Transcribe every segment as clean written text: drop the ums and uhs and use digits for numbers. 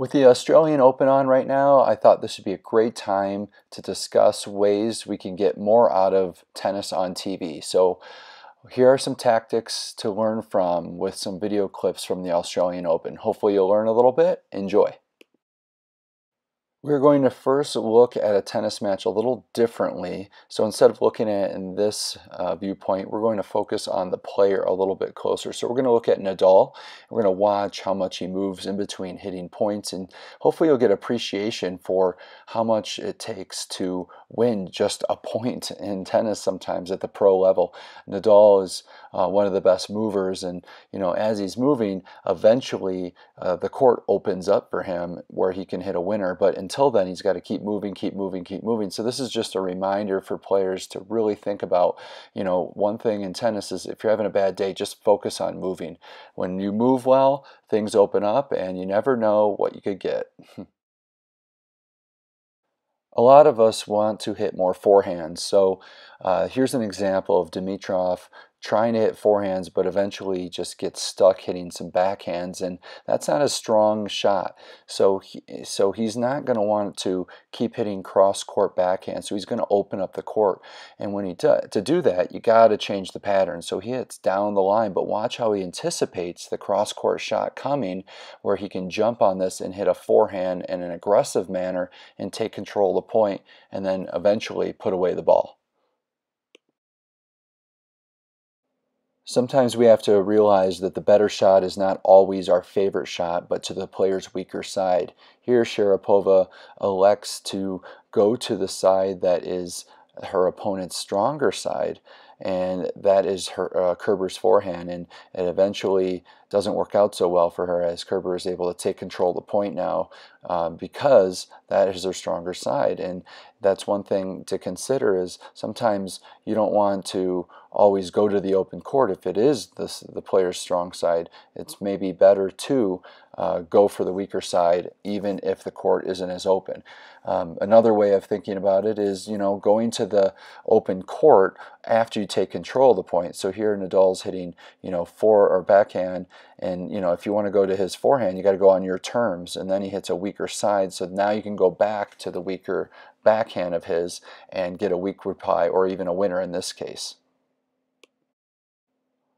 With the Australian Open on right now, I thought this would be a great time to discuss ways we can get more out of tennis on TV. So here are some tactics to learn from with some video clips from the Australian Open. Hopefully you'll learn a little bit. Enjoy. We're going to first look at a tennis match a little differently. So instead of looking at it in this viewpoint, we're going to focus on the player a little bit closer. So we're going to look at Nadal. We're going to watch how much he moves in between hitting points, and hopefully you'll get appreciation for how much it takes to win just a point in tennis sometimes at the pro level. Nadal is one of the best movers, and as he's moving, eventually the court opens up for him where he can hit a winner. But until then, he's got to keep moving, keep moving, keep moving. So this is just a reminder for players to really think about, one thing in tennis is if you're having a bad day, just focus on moving. When you move well, things open up and you never know what you could get. A lot of us want to hit more forehands. So here's an example of Dimitrov trying to hit forehands, but eventually just gets stuck hitting some backhands, and that's not a strong shot. So he's not going to want to keep hitting cross-court backhands. So he's going to open up the court, and when he to do that, you got to change the pattern. So he hits down the line, but watch how he anticipates the cross-court shot coming, where he can jump on this and hit a forehand in an aggressive manner and take control of the point, and then eventually put away the ball. Sometimes we have to realize that the better shot is not always our favorite shot, but to the player's weaker side. Here, Sharapova elects to go to the side that is her opponent's stronger side, and that is her Kerber's forehand, and it eventually doesn't work out so well for her, as Kerber is able to take control of the point now because that is her stronger side. And that's one thing to consider, is sometimes you don't want to always go to the open court if it is the player's strong side. It's maybe better to go for the weaker side even if the court isn't as open. Another way of thinking about it is, going to the open court after you take control of the point. So here Nadal's hitting, fore or backhand, and if you want to go to his forehand, you got to go on your terms, and then he hits a weaker side. So now you can go back to the weaker backhand of his and get a weak reply, or even a winner in this case.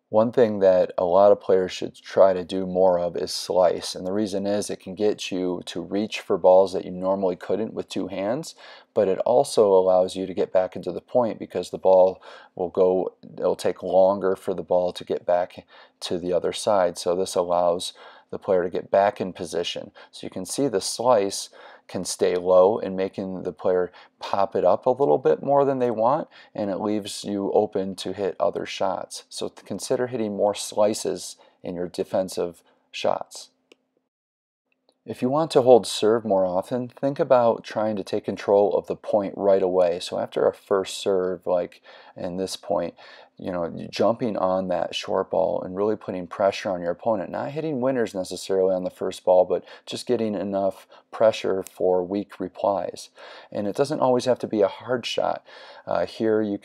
One thing that a lot of players should try to do more of is slice, and the reason is it can get you to reach for balls that you normally couldn't with two hands, but it also allows you to get back into the point because the ball it'll take longer for the ball to get back to the other side. So this allows the player to get back in position. So you can see the slice can stay low and making the player pop it up a little bit more than they want, and it leaves you open to hit other shots. So consider hitting more slices in your defensive shots. If you want to hold serve more often, think about trying to take control of the point right away. So after a first serve, like in this point, jumping on that short ball and really putting pressure on your opponent, not hitting winners necessarily on the first ball, but just getting enough pressure for weak replies. And it doesn't always have to be a hard shot. Here you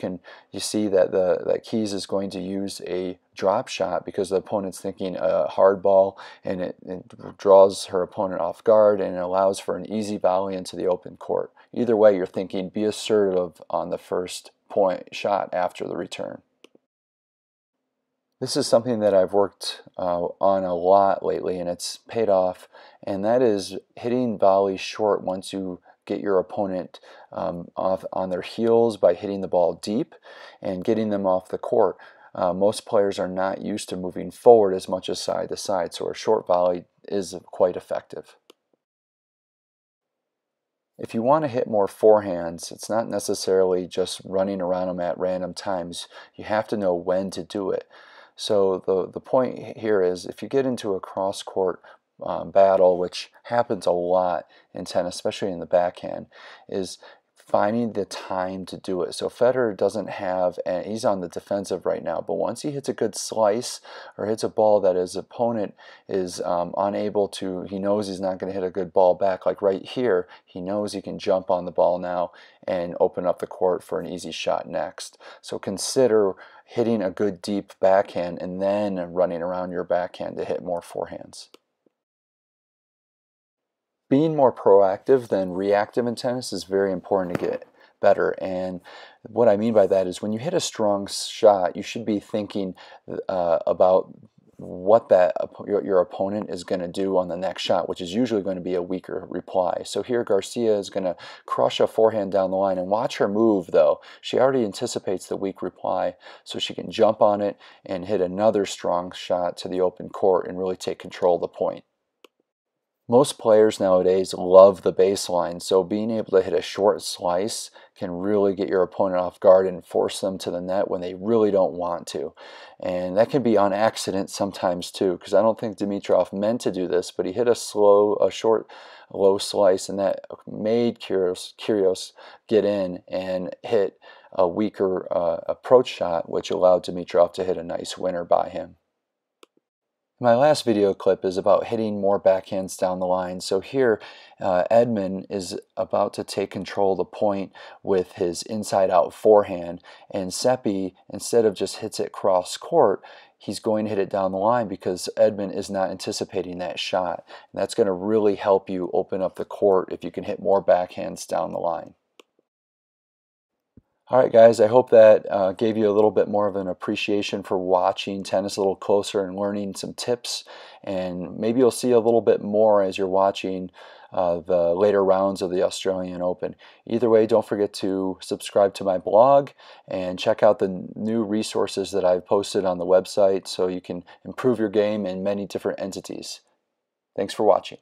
see that that Keys is going to use a drop shot because the opponent's thinking a hard ball, and it draws her opponent off guard, and it allows for an easy volley into the open court. Either way, you're thinking be assertive on the first point shot after the return. This is something that I've worked on a lot lately, and it's paid off, and that is hitting volleys short once you get your opponent off on their heels by hitting the ball deep and getting them off the court. Most players are not used to moving forward as much as side to side, so a short volley is quite effective. If you want to hit more forehands, it's not necessarily just running around them at random times. You have to know when to do it. So the point here is, if you get into a cross-court battle, which happens a lot in tennis, especially in the backhand, is finding the time to do it. So Federer doesn't have, and he's on the defensive right now, but once he hits a good slice or hits a ball that his opponent is unable to, he knows he's not going to hit a good ball back, like right here, he knows he can jump on the ball now and open up the court for an easy shot next. So consider hitting a good deep backhand and then running around your backhand to hit more forehands. being more proactive than reactive in tennis is very important to get better. And what I mean by that is when you hit a strong shot, you should be thinking about what your opponent is going to do on the next shot, which is usually going to be a weaker reply. So here Garcia is going to crush a forehand down the line, and watch her move though. She already anticipates the weak reply, so she can jump on it and hit another strong shot to the open court and really take control of the point. Most players nowadays love the baseline, so being able to hit a short slice can really get your opponent off guard and force them to the net when they really don't want to. And that can be on accident sometimes too, because I don't think Dimitrov meant to do this, but he hit a short, low slice, and that made Kyrgios get in and hit a weaker approach shot, which allowed Dimitrov to hit a nice winner by him. My last video clip is about hitting more backhands down the line. So here, Edmund is about to take control of the point with his inside-out forehand, and Seppi, instead of just hits it cross court, he's going to hit it down the line because Edmund is not anticipating that shot. And that's going to really help you open up the court if you can hit more backhands down the line. Alright guys, I hope that gave you a little bit more of an appreciation for watching tennis a little closer and learning some tips, and maybe you'll see a little bit more as you're watching the later rounds of the Australian Open. Either way, don't forget to subscribe to my blog and check out the new resources that I've posted on the website so you can improve your game in many different entities. Thanks for watching.